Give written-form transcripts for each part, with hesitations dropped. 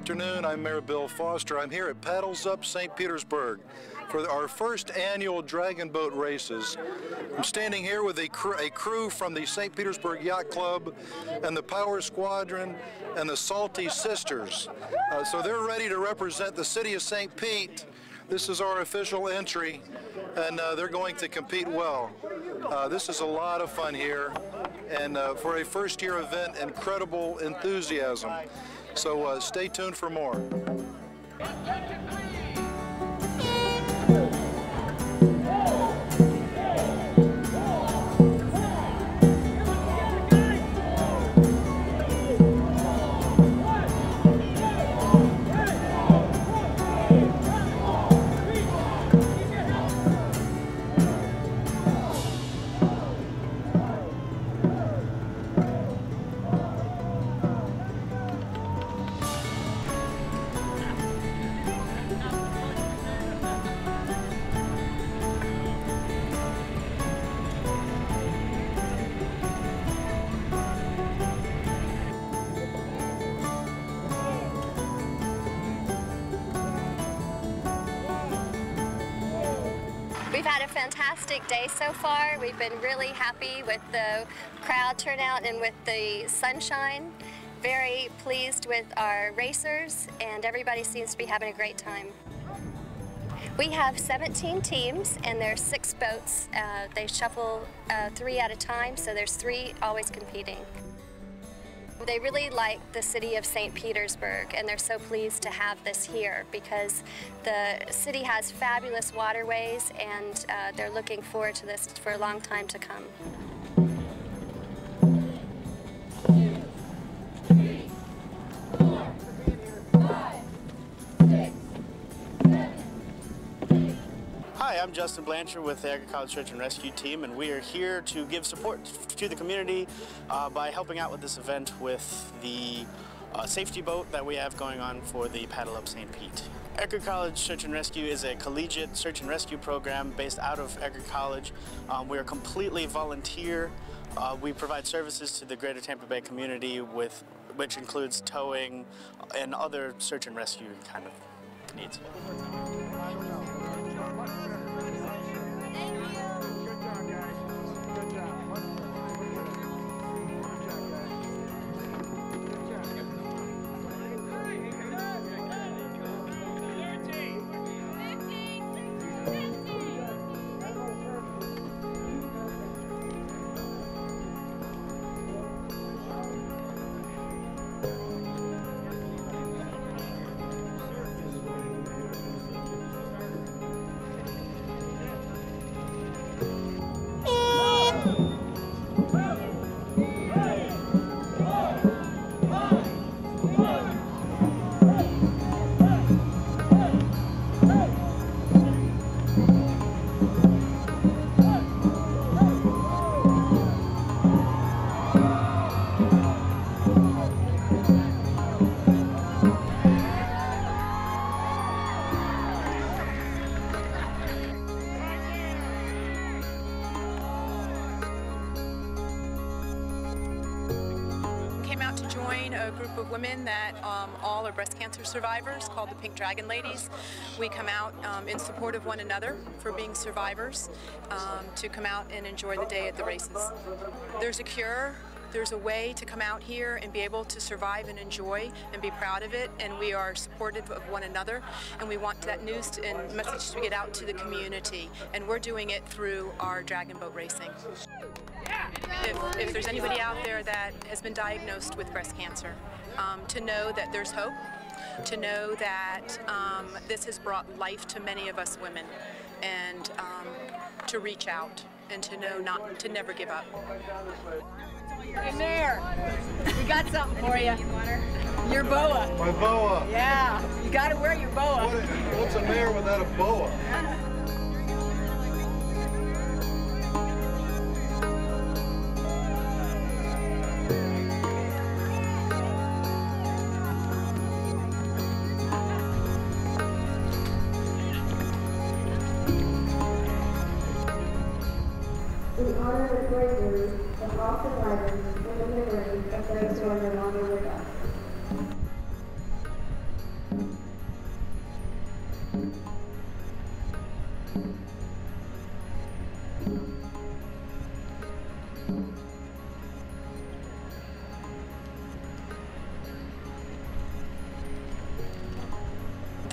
afternoon. I'm Mayor Bill Foster. I'm here at Paddles Up St. Petersburg for our first annual dragon boat races. I'm standing here with a crew from the St. Petersburg Yacht Club and the Power Squadron and the Salty Sisters. So they're ready to represent the city of St. Pete. This is our official entry, and they're going to compete well. This is a lot of fun here, and for a first-year event, incredible enthusiasm. So stay tuned for more. We've had a fantastic day so far. We've been really happy with the crowd turnout and with the sunshine. Very pleased with our racers, and everybody seems to be having a great time. We have 17 teams, and there's 6 boats. They shuffle 3 at a time, so there's 3 always competing. They really like the city of St. Petersburg, and they're so pleased to have this here because the city has fabulous waterways, and they're looking forward to this for a long time to come. Hi, I'm Justin Blanchard with the Edgar College Search and Rescue Team, and we are here to give support to the community by helping out with this event with the safety boat that we have going on for the Paddle Up St. Pete. Edgar College Search and Rescue is a collegiate search and rescue program based out of Edgar College. We are completely volunteer. We provide services to the greater Tampa Bay community, which includes towing and other search and rescue kind of needs. To join a group of women that all are breast cancer survivors called the Pink Dragon Ladies. We come out in support of one another for being survivors, to come out and enjoy the day at the races. There's a cure. There's a way to come out here and be able to survive and enjoy and be proud of it, and we are supportive of one another, and we want that news and message to get out to the community, and we're doing it through our dragon boat racing. If there's anybody out there that has been diagnosed with breast cancer, to know that there's hope, to know that this has brought life to many of us women, and to reach out and to know to never give up. Hey Mayor, we got something for you. Your boa. My boa. Yeah, you got to wear your boa. What's a mayor without a boa? We honor the bravery of all survivors in the memory of those who are no longer with us. The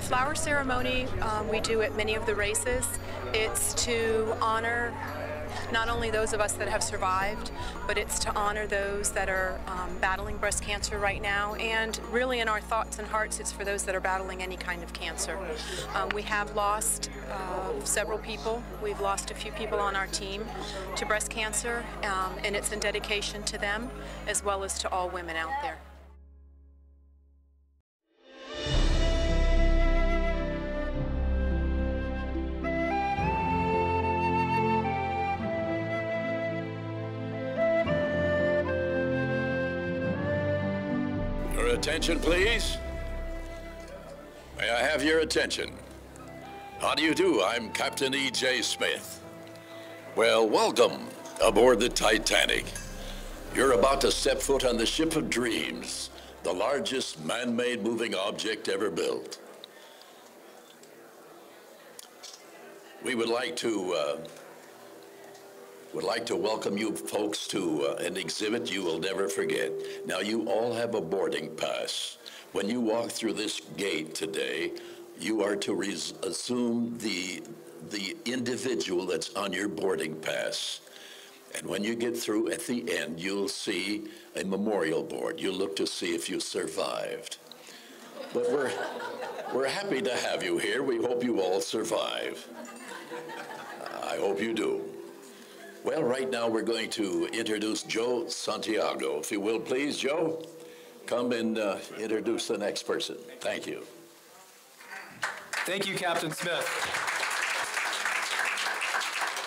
flower ceremony we do at many of the races. It's to honor not only those of us that have survived, but it's to honor those that are battling breast cancer right now, and really in our thoughts and hearts it's for those that are battling any kind of cancer. We have lost several people. We've lost a few people on our team to breast cancer, and it's in dedication to them as well as to all women out there. Attention, please. May I have your attention? How do you do? I'm Captain E.J. Smith. Well, welcome aboard the Titanic. You're about to step foot on the ship of dreams, the largest man-made moving object ever built. We would like to welcome you folks to an exhibit you will never forget. Now, you all have a boarding pass. When you walk through this gate today, you are to assume the individual that's on your boarding pass. And when you get through, at the end, you'll see a memorial board. You'll look to see if you survived. But we're happy to have you here. We hope you all survive. I hope you do. Well, right now we're going to introduce Joe Santiago. If you will, please, Joe, come and introduce the next person. Thank you. Thank you, Captain Smith.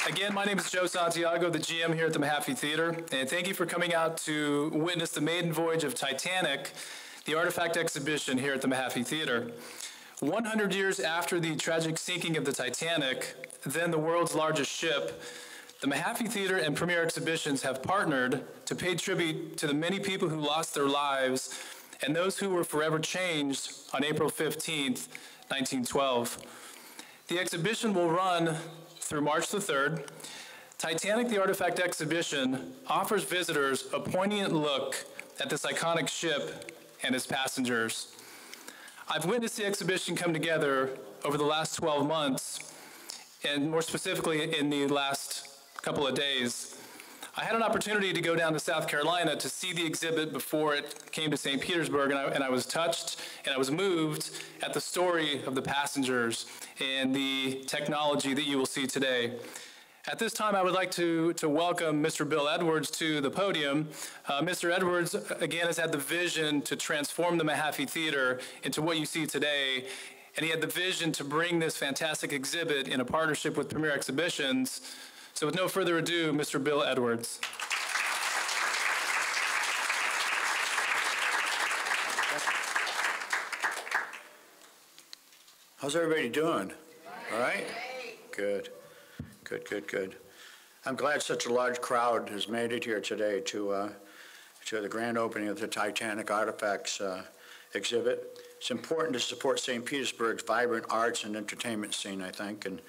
Again, my name is Joe Santiago, the GM here at the Mahaffey Theater, and thank you for coming out to witness the maiden voyage of Titanic, the artifact exhibition here at the Mahaffey Theater. 100 years after the tragic sinking of the Titanic, then the world's largest ship, the Mahaffey Theater and Premier Exhibitions have partnered to pay tribute to the many people who lost their lives and those who were forever changed on April 15th, 1912. The exhibition will run through March the 3rd. Titanic, the Artifact Exhibition, offers visitors a poignant look at this iconic ship and its passengers. I've witnessed the exhibition come together over the last 12 months, and more specifically in the last couple of days. I had an opportunity to go down to South Carolina to see the exhibit before it came to St. Petersburg, and I was touched and I was moved at the story of the passengers and the technology that you will see today. At this time, I would like to welcome Mr. Bill Edwards to the podium. Mr. Edwards, again, has had the vision to transform the Mahaffey Theater into what you see today, and he had the vision to bring this fantastic exhibit in a partnership with Premier Exhibitions. So with no further ado, Mr. Bill Edwards. How's everybody doing? All right? Good. Good, good, good. I'm glad such a large crowd has made it here today to the grand opening of the Titanic Artifacts exhibit. It's important to support St. Petersburg's vibrant arts and entertainment scene, I think, and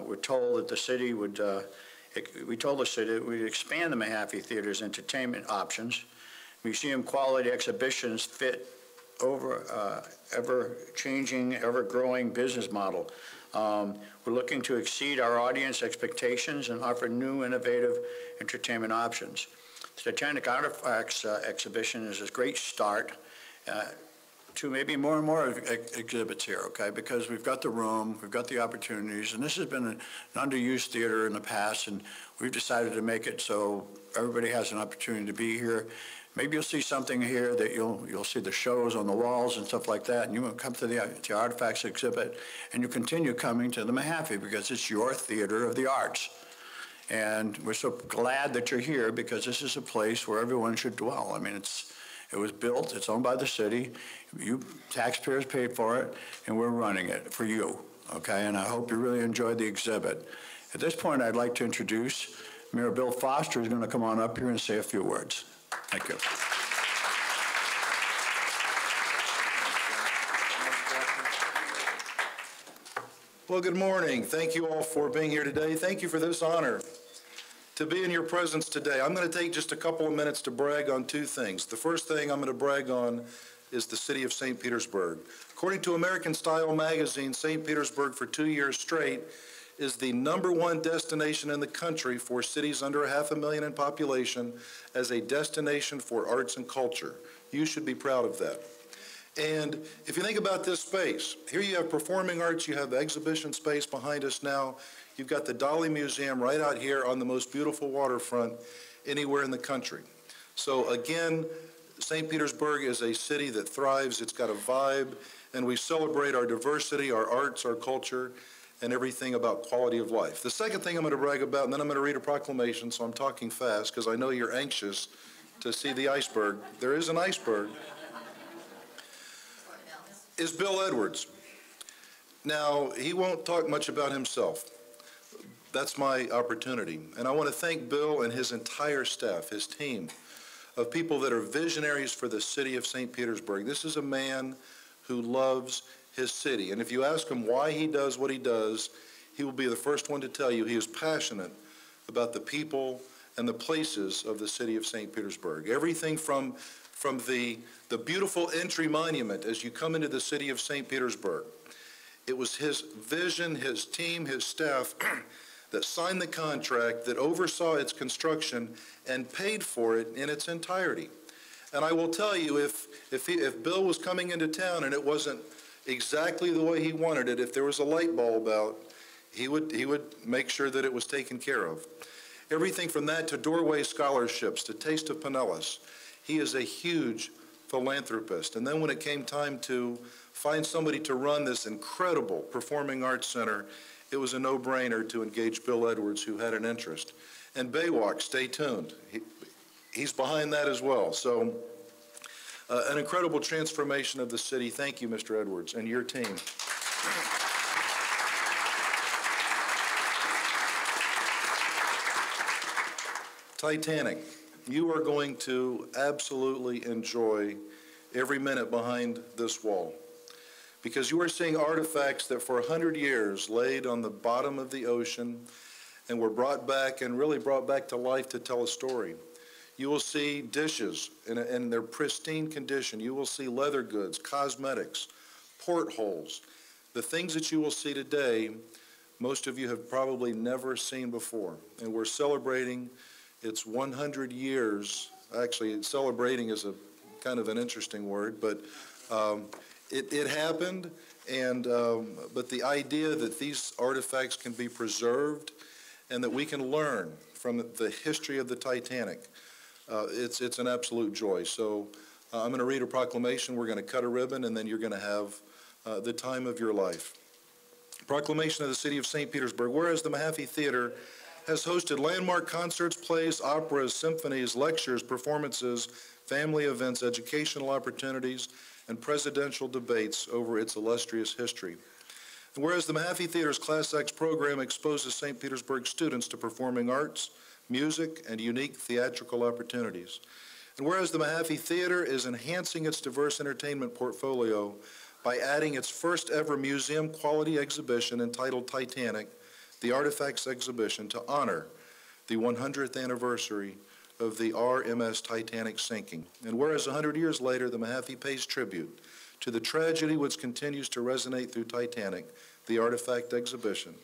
we're told that the city would, we told the city that we'd expand the Mahaffey Theater's entertainment options. Museum quality exhibitions fit over ever-changing, ever-growing business model. We're looking to exceed our audience expectations and offer new, innovative entertainment options. The Titanic Artifacts exhibition is a great start to maybe more and more exhibits here, okay? Because we've got the room, we've got the opportunities, and this has been an underused theater in the past, and we've decided to make it so everybody has an opportunity to be here. Maybe you'll see something here that you'll see the shows on the walls and stuff like that, and you will come to the Artifacts exhibit, and you continue coming to the Mahaffey because it's your theater of the arts. And we're so glad that you're here because this is a place where everyone should dwell. I mean, it was built, it's owned by the city, you taxpayers paid for it, and we're running it for you, okay? And I hope you really enjoyed the exhibit. At this point, I'd like to introduce Mayor Bill Foster, who's going to come on up here and say a few words. Thank you. Well, good morning. Thank you all for being here today. Thank you for this honor to be in your presence today. I'm going to take just a couple of minutes to brag on two things. The first thing I'm going to brag on is the city of St. Petersburg. According to American Style magazine, St. Petersburg for 2 years straight is the #1 destination in the country for cities under 500,000 in population as a destination for arts and culture. You should be proud of that. And if you think about this space, here you have performing arts, you have exhibition space behind us now, you've got the Dolly Museum right out here on the most beautiful waterfront anywhere in the country. So again, St. Petersburg is a city that thrives, it's got a vibe, and we celebrate our diversity, our arts, our culture, and everything about quality of life. The second thing I'm going to brag about, and then I'm going to read a proclamation, so I'm talking fast because I know you're anxious to see the iceberg. There is an iceberg. Is Bill Edwards. Now, he won't talk much about himself. That's my opportunity. And I want to thank Bill and his entire staff, his team of people that are visionaries for the city of St. Petersburg. This is a man who loves his city. And if you ask him why he does what he does, he will be the first one to tell you he is passionate about the people and the places of the city of St. Petersburg. Everything from the beautiful entry monument as you come into the city of St. Petersburg. It was his vision, his team, his staff that signed the contract, that oversaw its construction and paid for it in its entirety. And I will tell you, if Bill was coming into town and it wasn't exactly the way he wanted it, if there was a light bulb out, he would make sure that it was taken care of. Everything from that to doorway scholarships, to Taste of Pinellas. He is a huge philanthropist. And then when it came time to find somebody to run this incredible performing arts center, it was a no-brainer to engage Bill Edwards, who had an interest. And Baywalk, stay tuned. He's behind that as well. So an incredible transformation of the city. Thank you, Mr. Edwards, and your team. Titanic. You are going to absolutely enjoy every minute behind this wall, because you are seeing artifacts that for 100 years laid on the bottom of the ocean and were brought back and really brought back to life to tell a story. You will see dishes in their pristine condition. You will see leather goods, cosmetics, portholes. The things that you will see today, most of you have probably never seen before. And we're celebrating its 100 years. Actually, celebrating is a kind of an interesting word, but it happened, and but the idea that these artifacts can be preserved and that we can learn from the history of the Titanic, it's an absolute joy. So I'm going to read a proclamation, we're going to cut a ribbon, and then you're going to have the time of your life. Proclamation of the City of St. Petersburg. Whereas the Mahaffey Theater has hosted landmark concerts, plays, operas, symphonies, lectures, performances, family events, educational opportunities, and presidential debates over its illustrious history. And whereas the Mahaffey Theater's Class X program exposes St. Petersburg students to performing arts, music, and unique theatrical opportunities. And whereas the Mahaffey Theater is enhancing its diverse entertainment portfolio by adding its first ever museum quality exhibition entitled Titanic, the Artifacts Exhibition, to honor the 100th anniversary of the RMS Titanic sinking. And whereas 100 years later, the Mahaffey pays tribute to the tragedy which continues to resonate through Titanic, the Artifact Exhibition,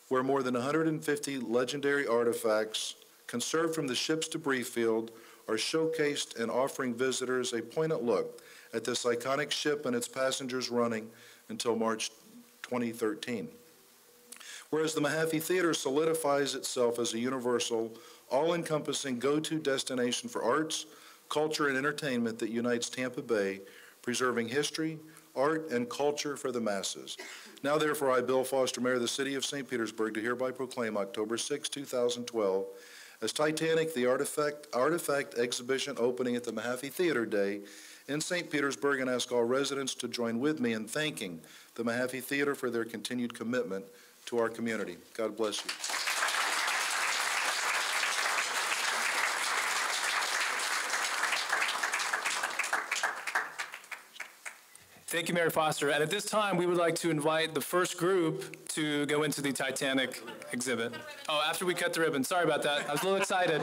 where more than 150 legendary artifacts conserved from the ship's debris field are showcased and offering visitors a poignant look at this iconic ship and its passengers running until March 2013. Whereas the Mahaffey Theater solidifies itself as a universal, all-encompassing go-to destination for arts, culture, and entertainment that unites Tampa Bay, preserving history, art, and culture for the masses. Now, therefore, I, Bill Foster, Mayor of the City of St. Petersburg, do hereby proclaim October 6, 2012 as Titanic, the Artifact Exhibition opening at the Mahaffey Theater Day in St. Petersburg, and ask all residents to join with me in thanking the Mahaffey Theater for their continued commitment to our community. God bless you. Thank you, Mary Foster. And at this time, we would like to invite the first group to go into the Titanic exhibit. Oh, after we cut the ribbon. Sorry about that. I was a little excited.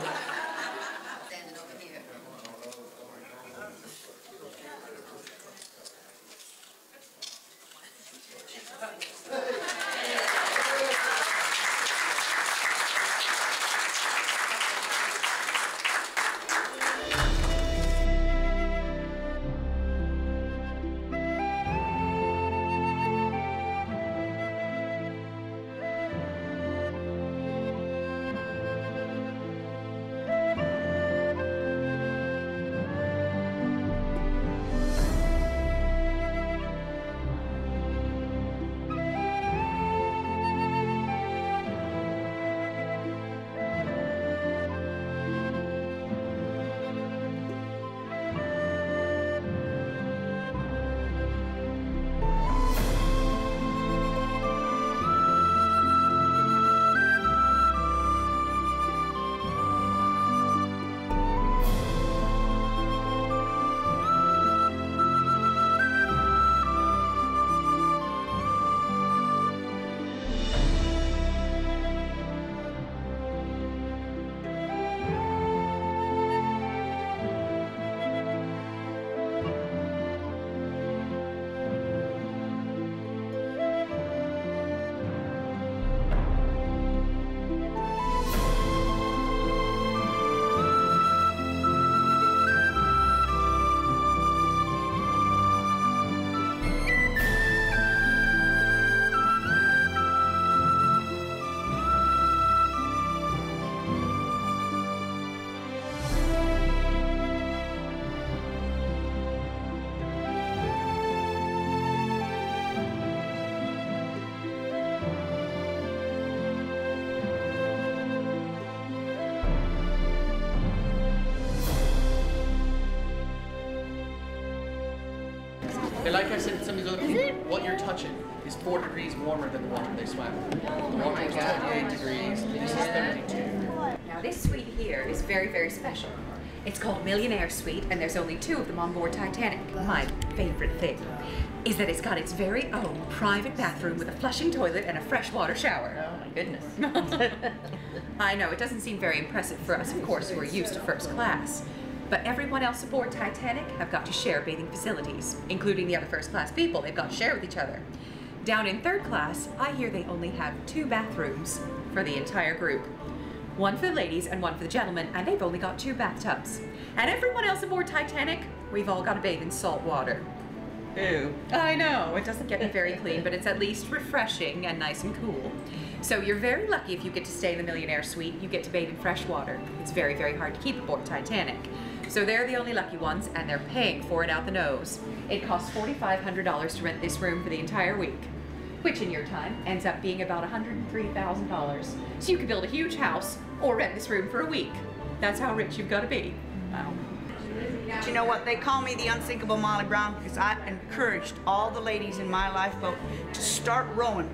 And like I said to some of these other people, what you're touching is 4 degrees warmer than the water they swam in. The water is 28 degrees, this is 32. Now this suite here is very, very special. It's called Millionaire Suite, and there's only 2 of them on board Titanic. My favorite thing is that it's got its very own private bathroom with a flushing toilet and a freshwater shower. Oh my goodness. I know, it doesn't seem very impressive for us, of course, who are used to first class. But everyone else aboard Titanic have got to share bathing facilities, including the other first class people. They've got to share with each other. Down in third class, I hear they only have 2 bathrooms for the entire group. One for the ladies and one for the gentlemen, and they've only got 2 bathtubs. And everyone else aboard Titanic, we've all got to bathe in salt water. Ew. I know, it doesn't get me very clean, but it's at least refreshing and nice and cool. So you're very lucky if you get to stay in the Millionaire Suite. You get to bathe in fresh water. It's very, very hard to keep aboard Titanic. So they're the only lucky ones, and they're paying for it out the nose. It costs $4,500 to rent this room for the entire week, which in your time ends up being about $103,000. So you could build a huge house or rent this room for a week. That's how rich you've got to be. Wow. Do you know what? They call me the unsinkable Molly Brown because I encouraged all the ladies in my lifeboat to start rowing.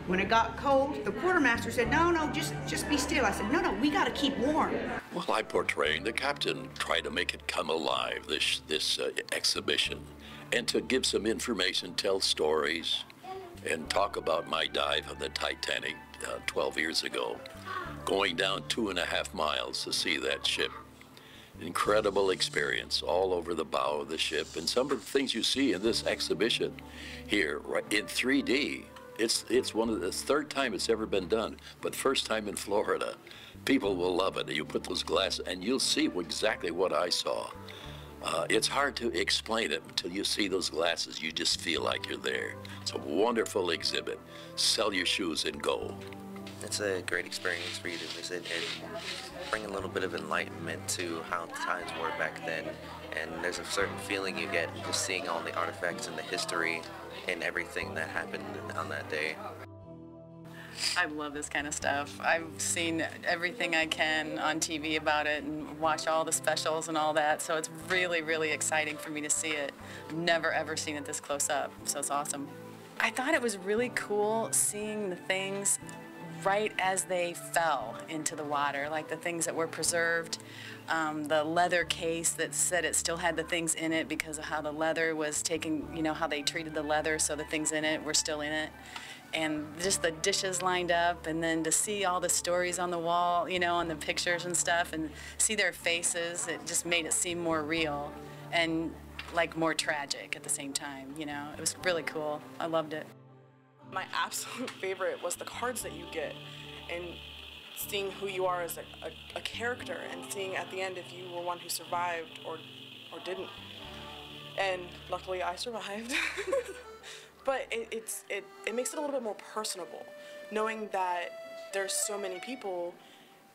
When it got cold, the quartermaster said, no, just be still. I said, no, we got to keep warm. Well, I'm portraying the captain, trying to make it come alive, this exhibition, and to give some information, tell stories, and talk about my dive on the Titanic 12 years ago, going down 2.5 miles to see that ship. Incredible experience all over the bow of the ship, and some of the things you see in this exhibition here, right in 3D. It's one of the 3rd time it's ever been done, but first time in Florida. People will love it. You put those glasses, and you'll see exactly what I saw. It's hard to explain it until you see those glasses. You just feel like you're there. It's a wonderful exhibit. Sell your shoes and go. It's a great experience for you to visit and bring a little bit of enlightenment to how the times were back then. And there's a certain feeling you get just seeing all the artifacts and the history and everything that happened on that day. I love this kind of stuff. I've seen everything I can on TV about it and watch all the specials and all that, so it's really, really exciting for me to see it. I've never ever seen it this close up, so it's awesome. I thought it was really cool seeing the things right as they fell into the water, like the things that were preserved. The leather case that said it still had the things in it because of how the leather was taken, you know, how they treated the leather, so the things in it were still in it. And just the dishes lined up, and then to see all the stories on the wall, you know, on the pictures and stuff, and see their faces, it just made it seem more real and like more tragic at the same time, you know. It was really cool. I loved it. My absolute favorite was the cards that you get, and seeing who you are as a character, and seeing at the end if you were one who survived or didn't. And luckily I survived. But it makes it a little bit more personable, knowing that there's so many people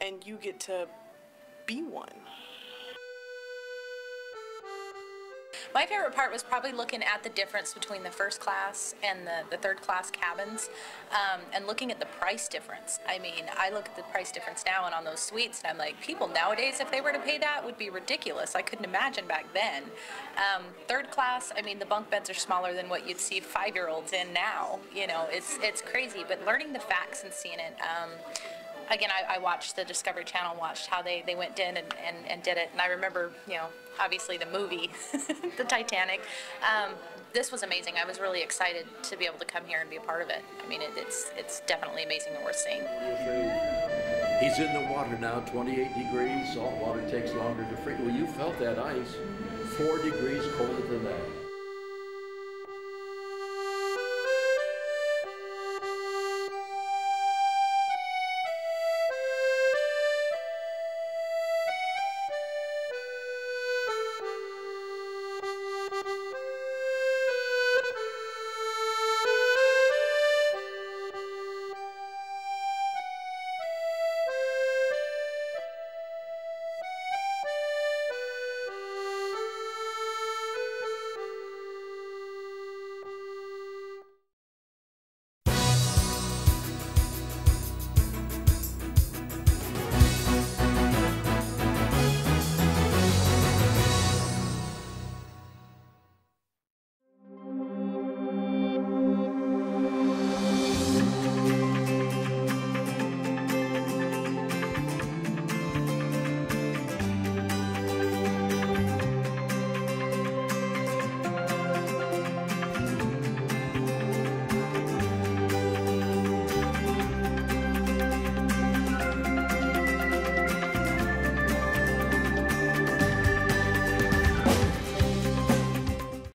and you get to be one. My favorite part was probably looking at the difference between the first class and the third class cabins, and looking at the price difference. I mean, I look at the price difference now and on those suites, and I'm like, people nowadays, if they were to pay that, would be ridiculous. I couldn't imagine back then. Third class, I mean, the bunk beds are smaller than what you'd see 5-year-olds in now. You know, it's crazy, but learning the facts and seeing it, again, I watched the Discovery Channel, watched how they went in and did it, and I remember, you know, obviously the movie, the Titanic. This was amazing. I was really excited to be able to come here and be a part of it. I mean, it's definitely amazing and worth seeing. He's in the water now, 28 degrees. Salt water takes longer to freeze. Well, you felt that ice. 4 degrees colder than that.